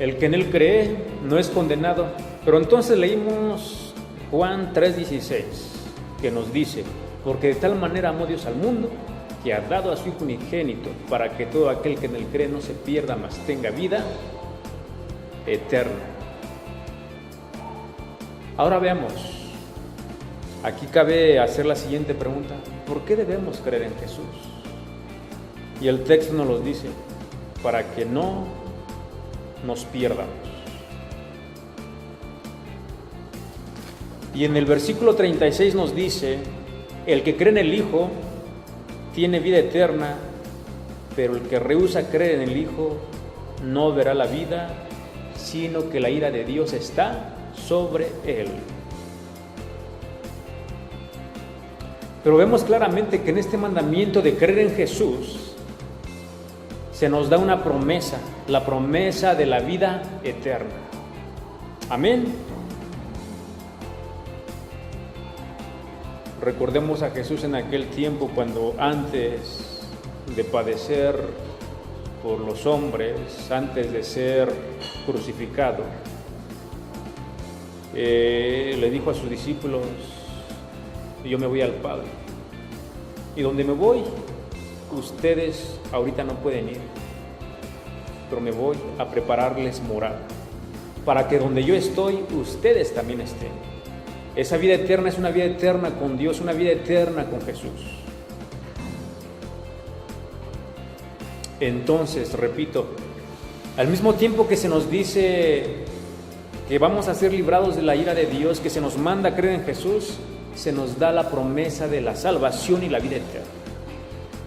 El que en él cree no es condenado. Pero entonces leímos Juan 3:16, que nos dice: porque de tal manera amó Dios al mundo, que ha dado a su Hijo unigénito, para que todo aquel que en él cree no se pierda, mas tenga vida eterna. Ahora veamos, aquí cabe hacer la siguiente pregunta: ¿por qué debemos creer en Jesús? Y el texto nos lo dice: para que no nos pierdamos. Y en el versículo 36 nos dice: el que cree en el Hijo tiene vida eterna, pero el que rehúsa creer en el Hijo no verá la vida, sino que la ira de Dios está sobre él. Pero vemos claramente que en este mandamiento de creer en Jesús se nos da una promesa, la promesa de la vida eterna. Amén. Recordemos a Jesús en aquel tiempo, cuando antes de padecer por los hombres, antes de ser crucificado, le dijo a sus discípulos: yo me voy al Padre, y donde me voy, ustedes ahorita no pueden ir, pero me voy a prepararles morada, para que donde yo estoy, ustedes también estén. Esa vida eterna es una vida eterna con Dios, una vida eterna con Jesús. Entonces, repito, al mismo tiempo que se nos dice que vamos a ser librados de la ira de Dios, que se nos manda a creer en Jesús, se nos da la promesa de la salvación y la vida eterna,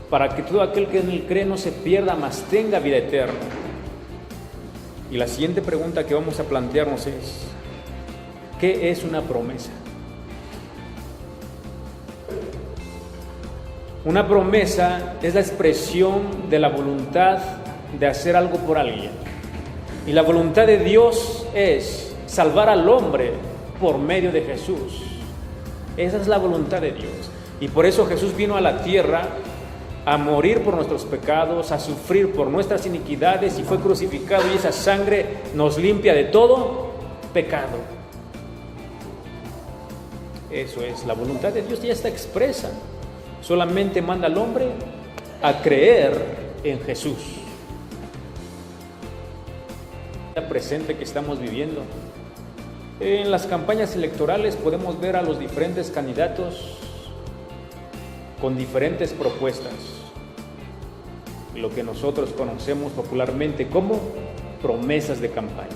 para que todo aquel que en él cree no se pierda, mas tenga vida eterna. Y la siguiente pregunta que vamos a plantearnos es: ¿qué es una promesa? Una promesa es la expresión de la voluntad de hacer algo por alguien. Y la voluntad de Dios es salvar al hombre por medio de Jesús. Esa es la voluntad de Dios. Y por eso Jesús vino a la tierra a morir por nuestros pecados, a sufrir por nuestras iniquidades, y fue crucificado, y esa sangre nos limpia de todo pecado. Eso es, la voluntad de Dios ya está expresa. Solamente manda al hombre a creer en Jesús. La presente que estamos viviendo. En las campañas electorales podemos ver a los diferentes candidatos con diferentes propuestas, lo que nosotros conocemos popularmente como promesas de campaña.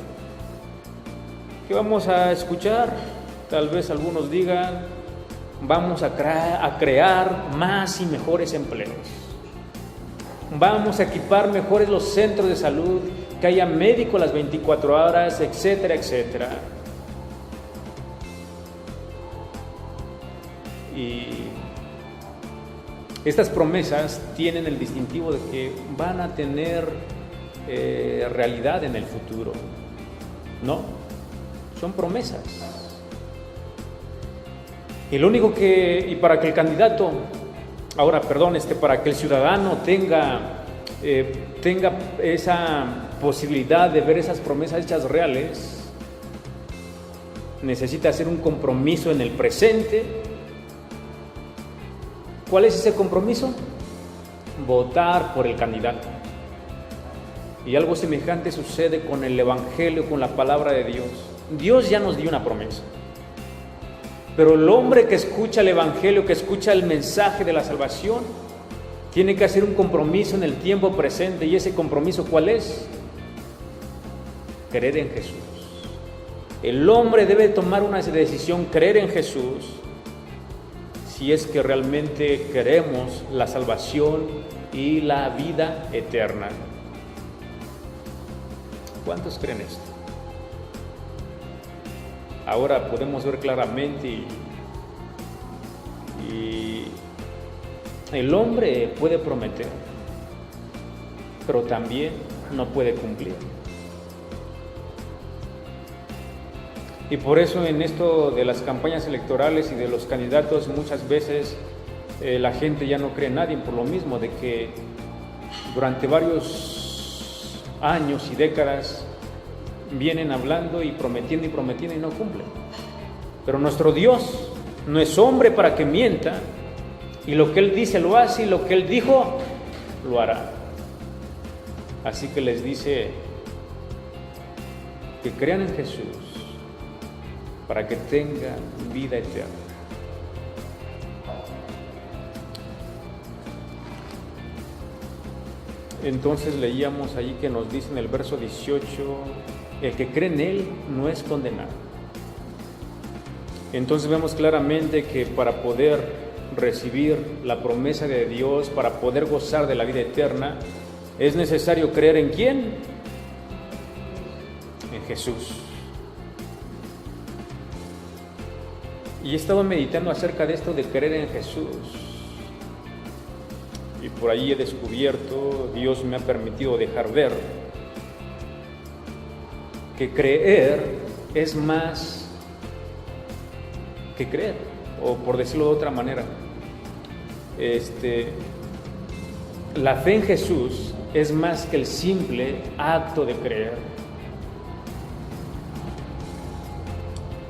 ¿Qué vamos a escuchar? Tal vez algunos digan: vamos a crear más y mejores empleos, vamos a equipar mejores los centros de salud, que haya médicos las 24 horas, etcétera, etcétera. Y estas promesas tienen el distintivo de que van a tener realidad en el futuro. No, son promesas. Y lo único y para que el candidato, para que el ciudadano tenga esa posibilidad de ver esas promesas hechas reales, necesita hacer un compromiso en el presente. ¿Cuál es ese compromiso? Votar por el candidato. Y algo semejante sucede con el Evangelio, con la palabra de Dios. Dios ya nos dio una promesa, pero el hombre que escucha el Evangelio, que escucha el mensaje de la salvación, tiene que hacer un compromiso en el tiempo presente. ¿Y ese compromiso cuál es? Creer en Jesús. El hombre debe tomar una decisión: creer en Jesús, si es que realmente queremos la salvación y la vida eterna. ¿Cuántos creen esto? Ahora podemos ver claramente y el hombre puede prometer, pero también no puede cumplir. Y por eso en esto de las campañas electorales y de los candidatos, muchas veces la gente ya no cree en nadie, por lo mismo de que durante varios años y décadas vienen hablando y prometiendo y no cumplen. Pero nuestro Dios no es hombre para que mienta, y lo que Él dice lo hace, y lo que Él dijo lo hará. Así que les dice que crean en Jesús para que tengan vida eterna. Entonces leíamos allí que nos dice en el verso 18, el que cree en Él no es condenado. Entonces vemos claramente que para poder recibir la promesa de Dios, para poder gozar de la vida eterna, es necesario creer ¿en quién? En Jesús. Y he estado meditando acerca de esto de creer en Jesús. Y por ahí he descubierto, Dios me ha permitido dejar ver, que creer es más que creer, o por decirlo de otra manera, la fe en Jesús es más que el simple acto de creer.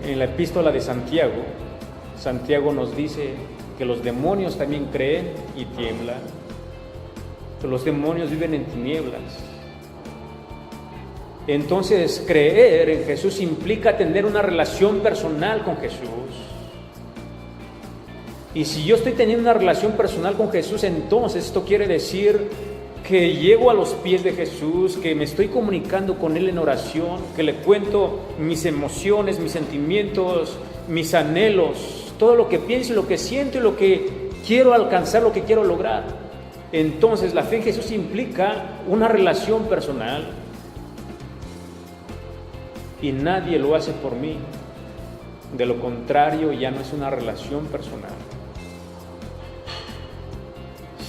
En la epístola de Santiago, Santiago nos dice que los demonios también creen y tiemblan, que los demonios viven en tinieblas. Entonces, creer en Jesús implica tener una relación personal con Jesús. Y si yo estoy teniendo una relación personal con Jesús, entonces esto quiere decir que llego a los pies de Jesús, que me estoy comunicando con Él en oración, que le cuento mis emociones, mis sentimientos, mis anhelos, todo lo que pienso y lo que siento y lo que quiero alcanzar, lo que quiero lograr. Entonces la fe en Jesús implica una relación personal y nadie lo hace por mí. De lo contrario, ya no es una relación personal.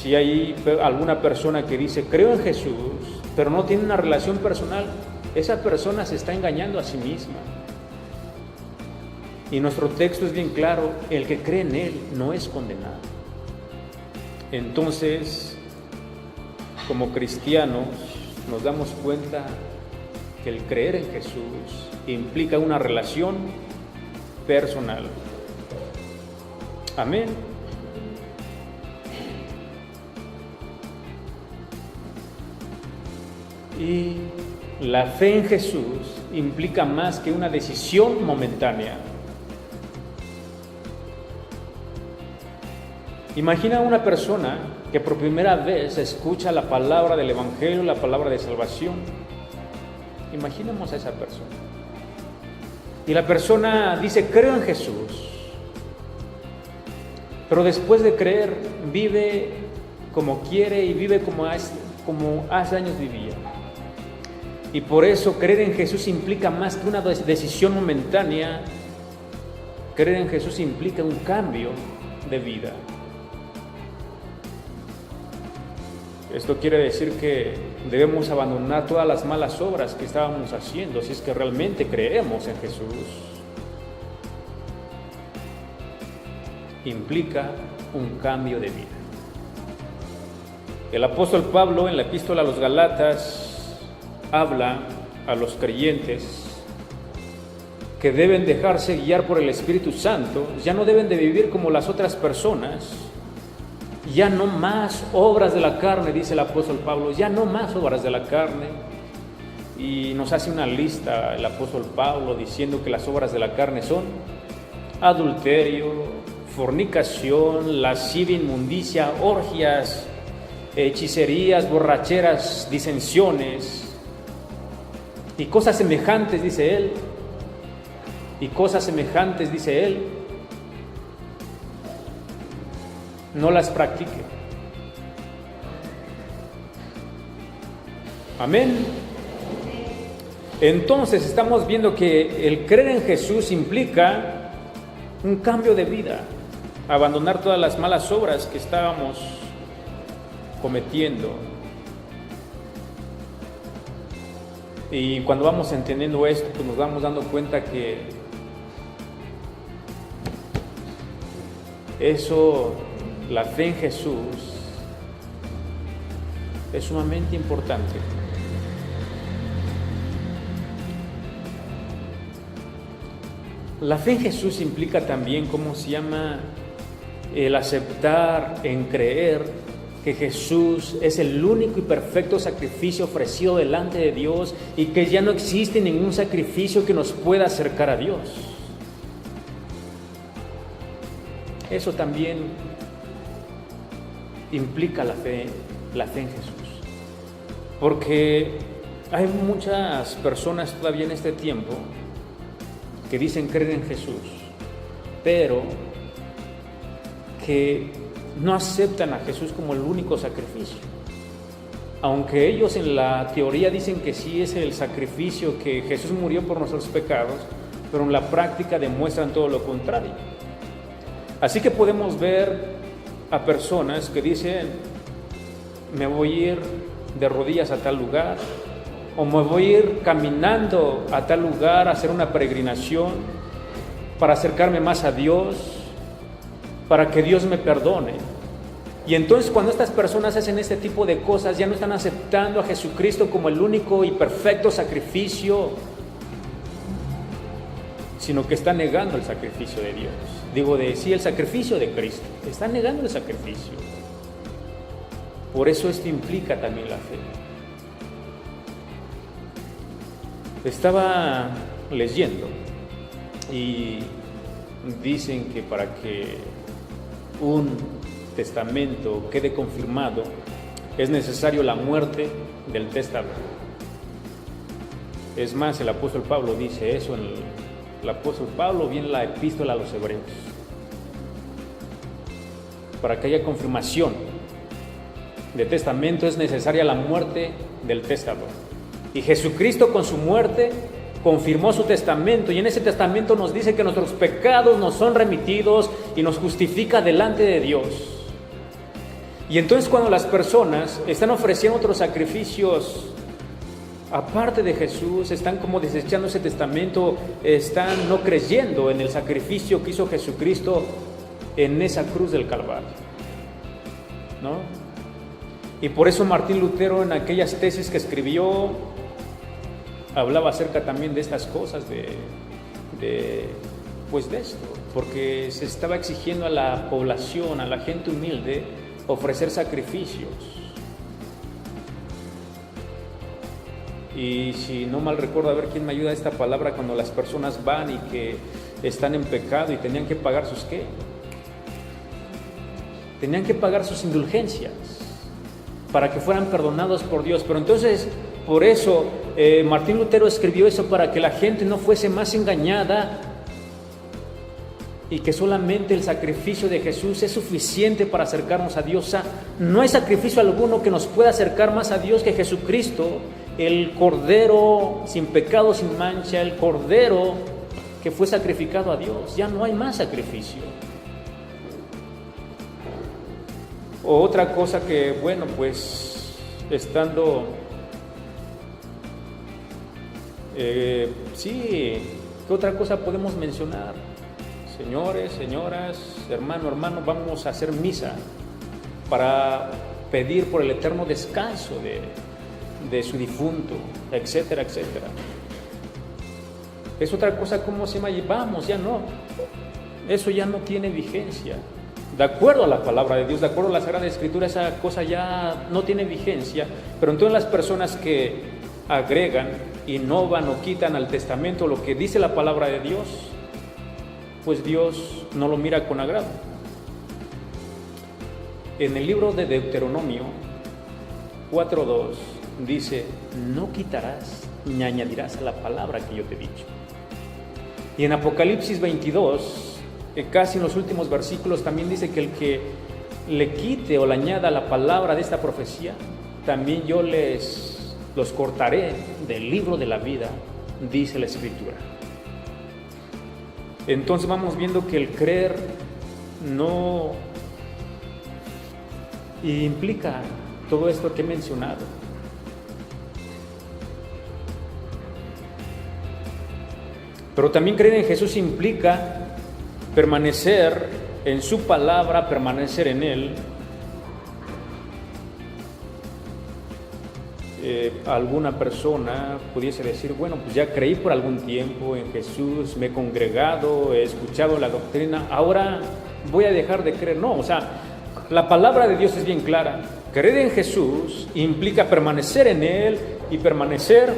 Si hay alguna persona que dice, creo en Jesús, pero no tiene una relación personal, esa persona se está engañando a sí misma. Y nuestro texto es bien claro, el que cree en Él no es condenado. Entonces, como cristianos, nos damos cuenta que el creer en Jesús implica una relación personal. Amén. Y la fe en Jesús implica más que una decisión momentánea. Imagina a una persona que por primera vez escucha la palabra del Evangelio, la palabra de salvación. Imaginemos a esa persona. Y la persona dice, creo en Jesús. Pero después de creer, vive como quiere y vive como hace años vivía. Y por eso creer en Jesús implica más que una decisión momentánea. Creer en Jesús implica un cambio de vida. Esto quiere decir que debemos abandonar todas las malas obras que estábamos haciendo si es que realmente creemos en Jesús. Implica un cambio de vida. El apóstol Pablo en la epístola a los Gálatas habla a los creyentes que deben dejarse guiar por el Espíritu Santo, ya no deben de vivir como las otras personas, ya no más obras de la carne, dice el apóstol Pablo, ya no más obras de la carne. Y nos hace una lista el apóstol Pablo diciendo que las obras de la carne son adulterio, fornicación, lascivia, inmundicia, orgias, hechicerías, borracheras, disensiones y cosas semejantes, dice él. Y cosas semejantes, dice él, no las practique. Amén. Entonces estamos viendo que el creer en Jesús implica un cambio de vida, abandonar todas las malas obras que estábamos cometiendo. Y cuando vamos entendiendo esto, pues nos vamos dando cuenta que eso, la fe en Jesús, es sumamente importante. La fe en Jesús implica también, ¿cómo se llama? El aceptar, en creer que Jesús es el único y perfecto sacrificio ofrecido delante de Dios y que ya no existe ningún sacrificio que nos pueda acercar a Dios. Eso también implica la fe en Jesús. Porque hay muchas personas todavía en este tiempo que dicen creer en Jesús, pero que no aceptan a Jesús como el único sacrificio. Aunque ellos en la teoría dicen que sí es el sacrificio, que Jesús murió por nuestros pecados, pero en la práctica demuestran todo lo contrario. Así que podemos ver a personas que dicen, me voy a ir de rodillas a tal lugar, o me voy a ir caminando a tal lugar a hacer una peregrinación para acercarme más a Dios, para que Dios me perdone. Y entonces cuando estas personas hacen este tipo de cosas, ya no están aceptando a Jesucristo como el único y perfecto sacrificio, sino que están negando el sacrificio de Dios. El sacrificio de Cristo. Están negando el sacrificio. Por eso esto implica también la fe. Estaba leyendo y dicen que para que un testamento quede confirmado es necesario la muerte del testador. Es más, el apóstol Pablo dice eso, el apóstol Pablo viene en la epístola a los Hebreos. Para que haya confirmación de testamento es necesaria la muerte del testador. Y Jesucristo con su muerte confirmó su testamento, y en ese testamento nos dice que nuestros pecados nos son remitidos y nos justifica delante de Dios. Y entonces cuando las personas están ofreciendo otros sacrificios aparte de Jesús, están como desechando ese testamento, están no creyendo en el sacrificio que hizo Jesucristo en esa cruz del Calvario, ¿no? Y por eso Martín Lutero, en aquellas tesis que escribió, hablaba acerca también de estas cosas, de esto, porque se estaba exigiendo a la población, a la gente humilde, ofrecer sacrificios. Y si no mal recuerdo, a ver quién me ayuda a esta palabra, cuando las personas van y que están en pecado y tenían que pagar sus ¿qué? Tenían que pagar sus indulgencias para que fueran perdonados por Dios. Pero entonces, por eso Martín Lutero escribió eso, para que la gente no fuese más engañada y que solamente el sacrificio de Jesús es suficiente para acercarnos a Dios. O sea, no hay sacrificio alguno que nos pueda acercar más a Dios que Jesucristo, el Cordero sin pecado, sin mancha, el Cordero que fue sacrificado a Dios. Ya no hay más sacrificio. O otra cosa que, estando... ¿qué otra cosa podemos mencionar? Señores, señoras, hermano, vamos a hacer misa para pedir por el eterno descanso de su difunto, etcétera, etcétera. Es otra cosa, ¿cómo se llama? Vamos, ya no. Eso ya no tiene vigencia. De acuerdo a la palabra de Dios, de acuerdo a la Sagrada Escritura, esa cosa ya no tiene vigencia. Pero entonces las personas que agregan, innovan o quitan al testamento lo que dice la palabra de Dios, pues Dios no lo mira con agrado. En el libro de Deuteronomio 4:2 dice, no quitarás ni añadirás a la palabra que yo te he dicho. Y en Apocalipsis 22, casi en los últimos versículos, también dice que el que le quite o le añada la palabra de esta profecía, también yo los cortaré del libro de la vida, dice la Escritura. Entonces vamos viendo que el creer no implica todo esto que he mencionado. Pero también creer en Jesús implica permanecer en su palabra, permanecer en Él. alguna persona pudiese decir, bueno, pues ya creí por algún tiempo en Jesús, me he congregado, he escuchado la doctrina, ahora voy a dejar de creer. No, o sea, la palabra de Dios es bien clara. Creer en Jesús implica permanecer en Él y permanecer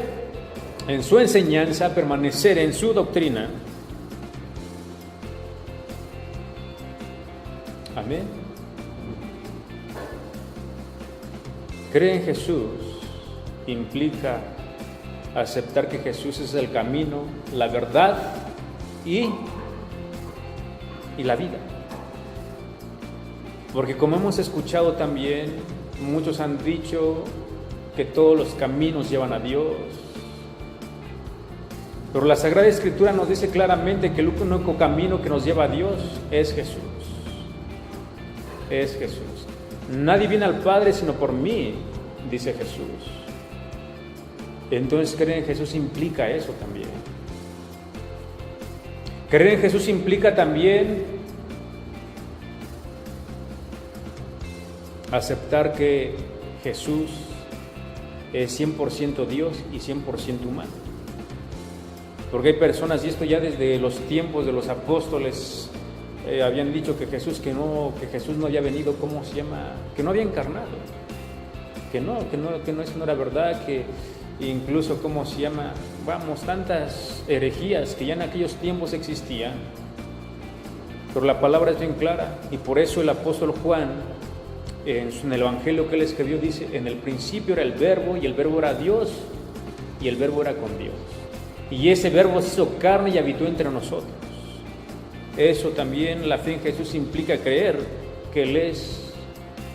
en su enseñanza, permanecer en su doctrina. Amén. Creer en Jesús implica aceptar que Jesús es el camino, la verdad y la vida. Porque como hemos escuchado también, muchos han dicho que todos los caminos llevan a Dios. Pero la Sagrada Escritura nos dice claramente que el único camino que nos lleva a Dios es Jesús. Es Jesús. Nadie viene al Padre sino por mí, dice Jesús. Entonces creer en Jesús implica eso también. Creer en Jesús implica también aceptar que Jesús es 100% Dios y 100% humano. Porque hay personas, y esto ya desde los tiempos de los apóstoles, habían dicho que Jesús no había venido, ¿cómo se llama? Que no había encarnado, que eso no era verdad, que incluso, ¿cómo se llama? Tantas herejías que ya en aquellos tiempos existían. Pero la palabra es bien clara, y por eso el apóstol Juan, en el evangelio que él escribió, dice: en el principio era el verbo, y el verbo era Dios, y el verbo era con Dios, y ese verbo se hizo carne y habitó entre nosotros. Eso también, la fe en Jesús implica creer que Él es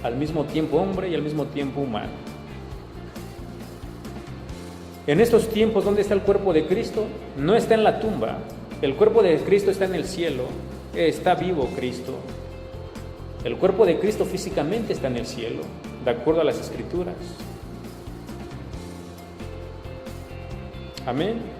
al mismo tiempo hombre y al mismo tiempo humano. En estos tiempos, ¿dónde está el cuerpo de Cristo? No está en la tumba. El cuerpo de Cristo está en el cielo. Está vivo Cristo. El cuerpo de Cristo físicamente está en el cielo, de acuerdo a las Escrituras. Amén.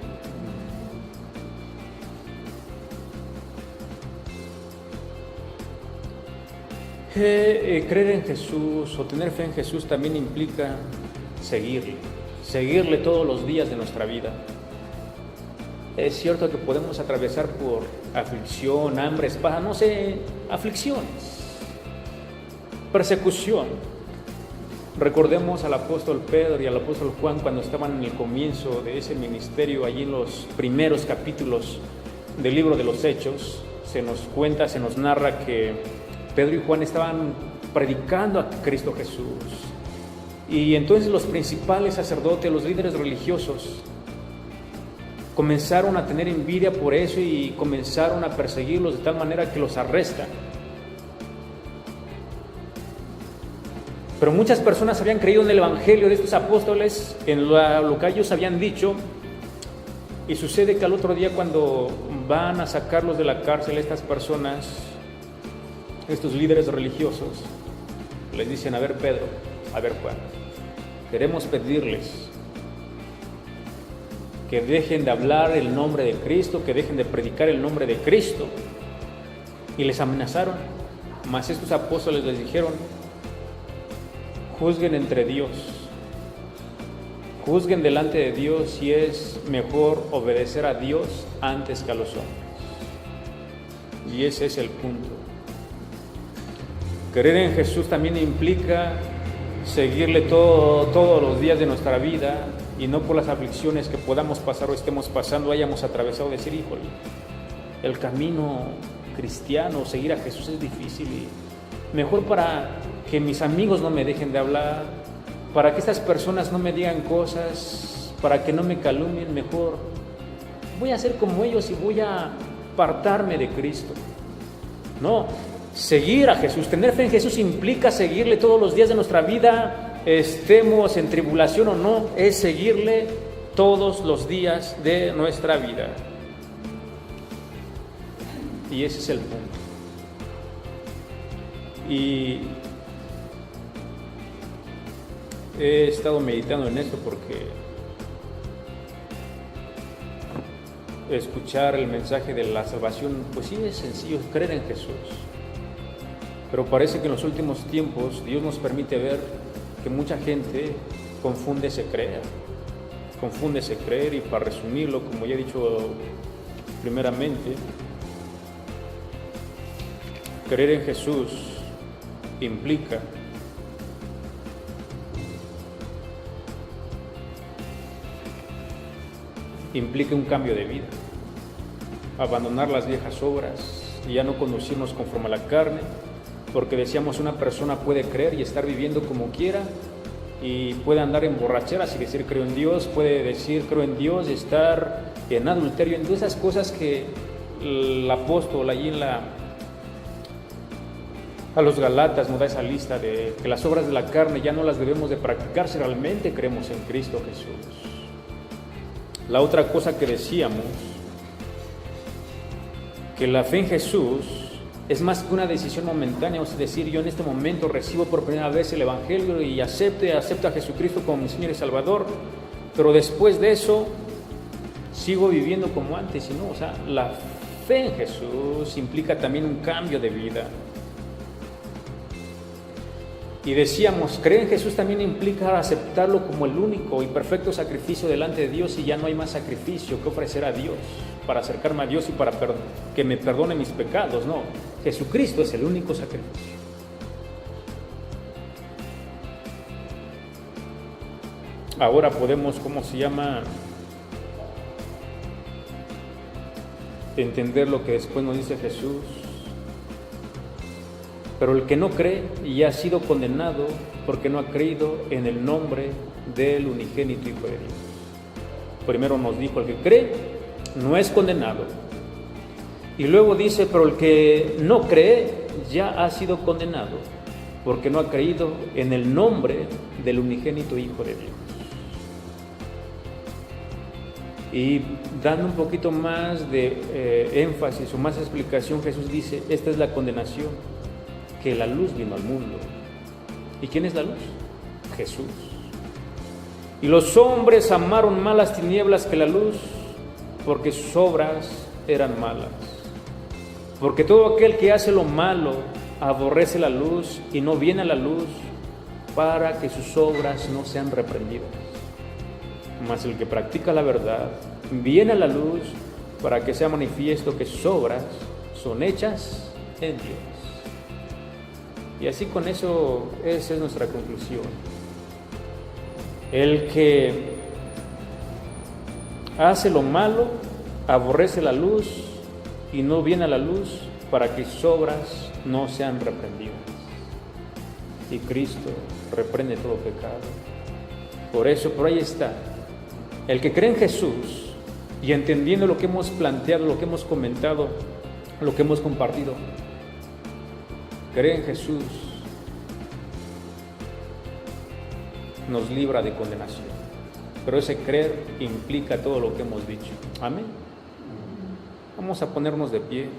Creer en Jesús o tener fe en Jesús también implica seguirle todos los días de nuestra vida. Es cierto que podemos atravesar por aflicción, hambre, espada, aflicciones, persecución. Recordemos al apóstol Pedro y al apóstol Juan cuando estaban en el comienzo de ese ministerio, allí en los primeros capítulos del libro de los Hechos. Se nos narra que Pedro y Juan estaban predicando a Cristo Jesús. Y entonces los principales sacerdotes, los líderes religiosos, comenzaron a tener envidia por eso y comenzaron a perseguirlos de tal manera que los arrestan. Pero muchas personas habían creído en el evangelio de estos apóstoles, en lo que ellos habían dicho, y sucede que al otro día, cuando van a sacarlos de la cárcel, estas personas, estos líderes religiosos, les dicen: a ver, Pedro, a ver, Juan, queremos pedirles que dejen de hablar el nombre de Cristo, que dejen de predicar el nombre de Cristo. Y les amenazaron. Mas estos apóstoles les dijeron: juzguen entre Dios, juzguen delante de Dios si es mejor obedecer a Dios antes que a los hombres. Y ese es el punto. Creer en Jesús también implica seguirle todos los días de nuestra vida, y no por las aflicciones que podamos pasar o estemos pasando hayamos atravesado, decir: híjole, el camino cristiano, seguir a Jesús es difícil, y mejor para que mis amigos no me dejen de hablar, para que estas personas no me digan cosas, para que no me calumnien, mejor voy a ser como ellos y voy a apartarme de Cristo. No, seguir a Jesús, tener fe en Jesús implica seguirle todos los días de nuestra vida, estemos en tribulación o no, es seguirle todos los días de nuestra vida. Y ese es el punto. Y he estado meditando en esto porque escuchar el mensaje de la salvación, pues sí es sencillo, creer en Jesús. Pero parece que en los últimos tiempos Dios nos permite ver que mucha gente confúndese creer. Confúndese creer, y para resumirlo, como ya he dicho primeramente, creer en Jesús implica un cambio de vida, abandonar las viejas obras y ya no conducirnos conforme a la carne, porque decíamos, una persona puede creer y estar viviendo como quiera, y puede andar en borracheras y decir creo en Dios, puede decir creo en Dios y estar en adulterio, en todas esas cosas que el apóstol allí a los Galatas nos da esa lista de que las obras de la carne ya no las debemos de practicar si realmente creemos en Cristo Jesús. La otra cosa que decíamos, que la fe en Jesús es más que una decisión momentánea, es decir, yo en este momento recibo por primera vez el Evangelio y acepto a Jesucristo como mi Señor y Salvador, pero después de eso sigo viviendo como antes, y no, o sea, la fe en Jesús implica también un cambio de vida. Y decíamos, creer en Jesús también implica aceptarlo como el único y perfecto sacrificio delante de Dios, y ya no hay más sacrificio que ofrecer a Dios para acercarme a Dios y para que me perdone mis pecados. No, Jesucristo es el único sacrificio. Ahora podemos, entender lo que después nos dice Jesús. Pero el que no cree ya ha sido condenado porque no ha creído en el nombre del unigénito Hijo de Dios. Primero nos dijo, el que cree no es condenado. Y luego dice, pero el que no cree ya ha sido condenado porque no ha creído en el nombre del unigénito Hijo de Dios. Y dando un poquito más de énfasis o más explicación, Jesús dice, esta es la condenación, que la luz vino al mundo. ¿Y quién es la luz? Jesús. Y los hombres amaron más las tinieblas que la luz, porque sus obras eran malas. Porque todo aquel que hace lo malo aborrece la luz y no viene a la luz, para que sus obras no sean reprendidas. Mas el que practica la verdad viene a la luz, para que sea manifiesto que sus obras son hechas en Dios. Y así con eso, esa es nuestra conclusión. El que hace lo malo aborrece la luz y no viene a la luz, para que sus obras no sean reprendidas. Y Cristo reprende todo pecado. Por eso, por ahí está. El que cree en Jesús y entendiendo lo que hemos planteado, lo que hemos comentado, lo que hemos compartido, cree en Jesús, nos libra de condenación. Pero ese creer implica todo lo que hemos dicho. Amén. Vamos a ponernos de pie.